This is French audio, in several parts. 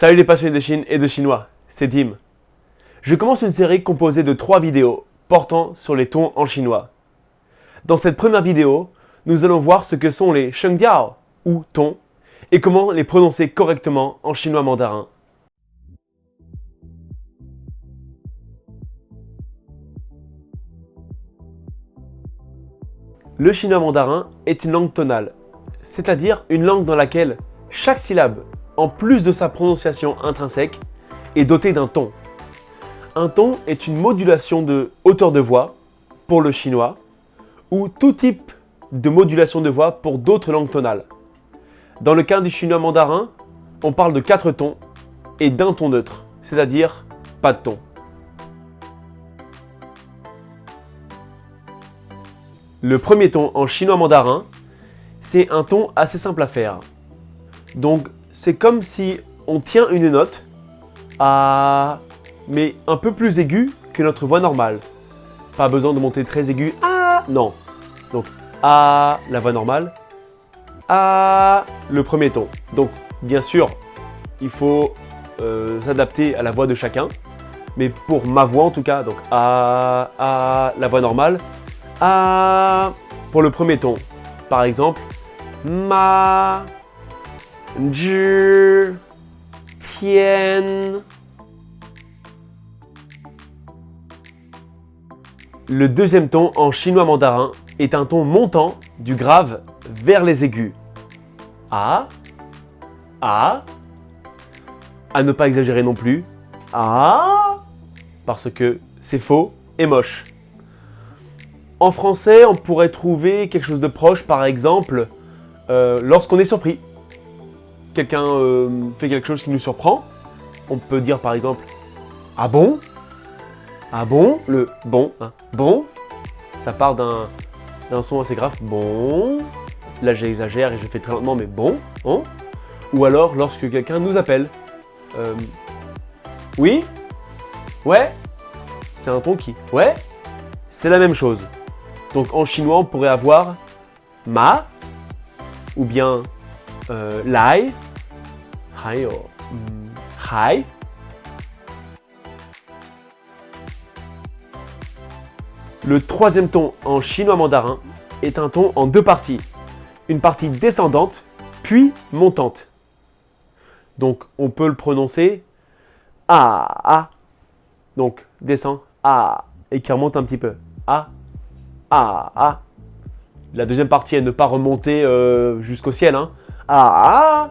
Salut les passionnés de Chine et de chinois, c'est Dim. Je commence une série composée de 3 vidéos portant sur les tons en chinois. Dans cette première vidéo, nous allons voir ce que sont les shengdiao ou tons et comment les prononcer correctement en chinois mandarin. Le chinois mandarin est une langue tonale, c'est-à-dire une langue dans laquelle chaque syllabe, en plus de sa prononciation intrinsèque, est dotée d'un ton. Un ton est une modulation de hauteur de voix pour le chinois ou tout type de modulation de voix pour d'autres langues tonales. Dans le cas du chinois mandarin, on parle de 4 tons et d'un ton neutre, c'est-à-dire pas de ton. Le premier ton en chinois mandarin, c'est un ton assez simple à faire. Donc c'est comme si on tient une note mais un peu plus aiguë que notre voix normale. Pas besoin de monter très aigu. Non. Donc la voix normale. Le premier ton. Donc bien sûr, il faut s'adapter à la voix de chacun. Mais pour ma voix en tout cas, donc la voix normale. Pour le premier ton. Par exemple, ma, zhi, tian. Le deuxième ton en chinois mandarin est un ton montant du grave vers les aigus. À ne pas exagérer non plus. Parce que c'est faux et moche. En français, on pourrait trouver quelque chose de proche, par exemple, lorsqu'on est surpris. Quelqu'un fait quelque chose qui nous surprend. On peut dire par exemple « Ah bon ?» Ah bon? Le bon, hein. Bon, ça part d'un son assez grave. Bon, là j'exagère et je fais très lentement, mais bon, hein. Ou alors lorsque quelqu'un nous appelle. Oui? Ouais? C'est un ton qui. Ouais? C'est la même chose. Donc en chinois, on pourrait avoir ma ou bien lai, hai. Le troisième ton en chinois mandarin est un ton en 2 parties. Une partie descendante, puis montante. Donc on peut le prononcer donc descend, et qui remonte un petit peu. La deuxième partie est ne pas remonter jusqu'au ciel. On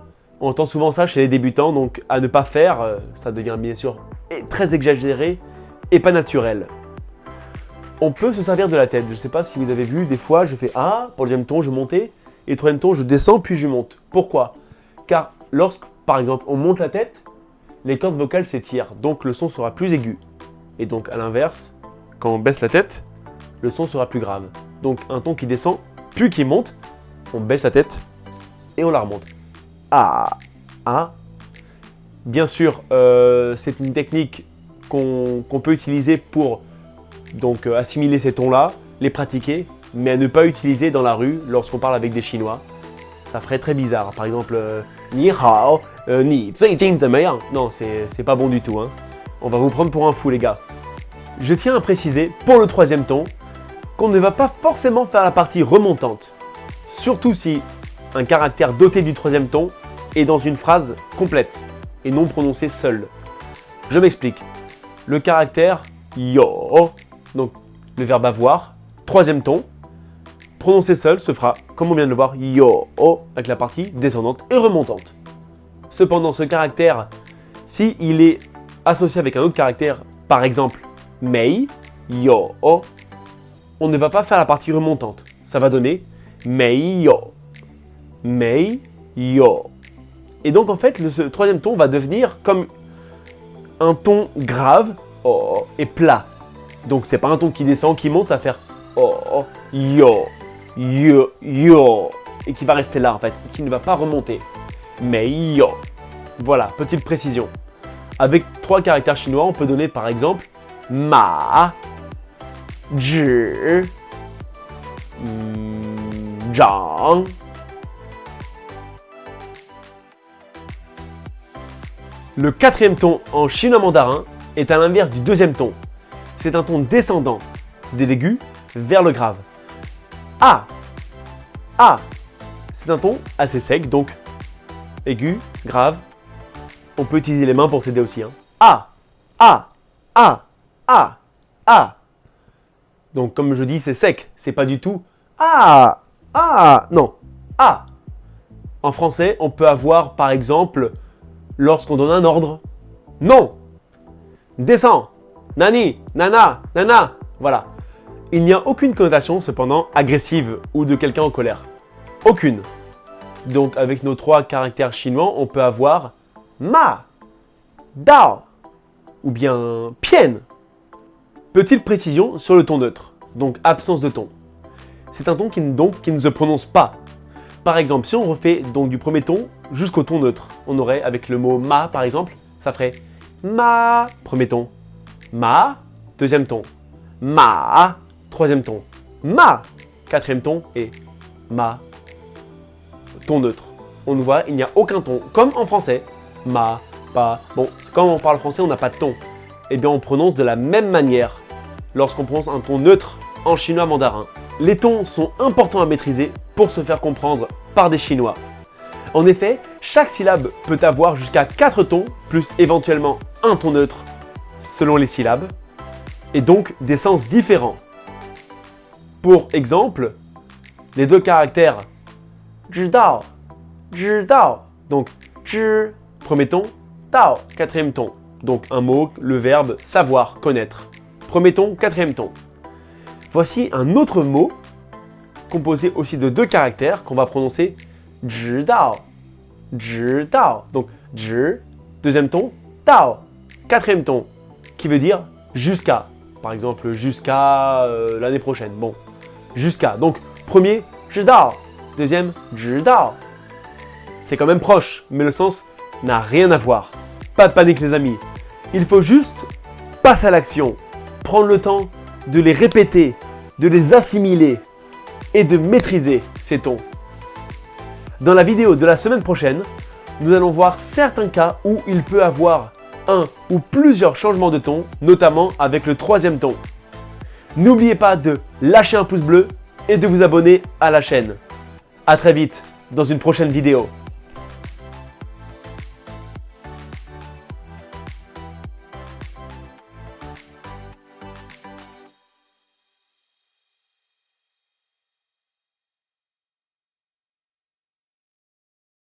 entend souvent ça chez les débutants, donc à ne pas faire, ça devient bien sûr très exagéré et pas naturel. On peut se servir de la tête. Je ne sais pas si vous avez vu, des fois je fais pour le deuxième ton, je montais, et le troisième ton, je descends puis je monte. Pourquoi? Car lorsque, par exemple, on monte la tête, les cordes vocales s'étirent, donc le son sera plus aigu. Et donc à l'inverse, quand on baisse la tête, le son sera plus grave. Donc un ton qui descend, puis qui monte, on baisse la tête et on la remonte. Bien sûr, c'est une technique qu'on peut utiliser pour donc assimiler ces tons-là, les pratiquer, mais à ne pas utiliser dans la rue lorsqu'on parle avec des Chinois. Ça ferait très bizarre. Par exemple, ni hao, ni zui jing zemmeyang. Non, c'est pas bon du tout. On va vous prendre pour un fou, les gars. Je tiens à préciser, pour le troisième ton, qu'on ne va pas forcément faire la partie remontante. Surtout si un caractère doté du troisième ton est dans une phrase complète et non prononcé seul. Je m'explique. Le caractère yo, donc le verbe avoir, troisième ton, prononcé seul se fera, comme on vient de le voir, yo, avec la partie descendante et remontante. Cependant, ce caractère, si il est associé avec un autre caractère, par exemple, mei, yo, on ne va pas faire la partie remontante. Ça va donner mei, yo. Et donc, en fait, ce troisième ton va devenir comme un ton grave et plat. Donc c'est pas un ton qui descend, qui monte, ça va faire yo, et qui va rester là en fait, qui ne va pas remonter. Mais yo. Voilà, petite précision. Avec 3 caractères chinois, on peut donner par exemple ma, zhi, zhang. Le quatrième ton en chinois mandarin est à l'inverse du deuxième ton. C'est un ton descendant de l'aigu vers le grave. A. A. C'est un ton assez sec, donc aigu, grave. On peut utiliser les mains pour s'aider aussi. A. A. A. A. A. Donc comme je dis, c'est sec. C'est pas du tout A. A. Non. A. En français, on peut avoir par exemple, lorsqu'on donne un ordre, non. Descends. Nani. Nana. Nana. Voilà. Il n'y a aucune connotation cependant agressive ou de quelqu'un en colère. Aucune. Donc avec nos 3 caractères chinois, on peut avoir ma, dao ou bien pian. Petite précision sur le ton neutre, donc absence de ton. C'est un ton qui ne se prononce pas. Par exemple, si on refait donc du premier ton jusqu'au ton neutre, on aurait avec le mot ma par exemple, ça ferait ma, premier ton, ma, deuxième ton, ma, troisième ton, ma, quatrième ton et ma, ton neutre. On voit, il n'y a aucun ton, comme en français, ma, pa. Bon, quand on parle français, on n'a pas de ton. Eh bien, on prononce de la même manière lorsqu'on prononce un ton neutre en chinois mandarin. Les tons sont importants à maîtriser pour se faire comprendre par des Chinois. En effet, chaque syllabe peut avoir jusqu'à 4 tons, plus éventuellement un ton neutre selon les syllabes, et donc des sens différents. Pour exemple, les 2 caractères zhidao, zhidao, donc zhi, premier ton, dao, quatrième ton. Donc un mot, le verbe savoir, connaître. Premier ton, quatrième ton. Voici un autre mot composé aussi de 2 caractères qu'on va prononcer zhidao, zhidao. Donc zhi, deuxième ton, dao, quatrième ton, qui veut dire jusqu'à. Par exemple, jusqu'à l'année prochaine. Bon, jusqu'à. Donc premier, zhidao, deuxième, zhidao. C'est quand même proche, mais le sens n'a rien à voir. Pas de panique les amis. Il faut juste passer à l'action, prendre le temps de les répéter, de les assimiler et de maîtriser ces tons. Dans la vidéo de la semaine prochaine, nous allons voir certains cas où il peut avoir un ou plusieurs changements de ton, notamment avec le 3e ton. N'oubliez pas de lâcher un pouce bleu et de vous abonner à la chaîne. A très vite dans une prochaine vidéo.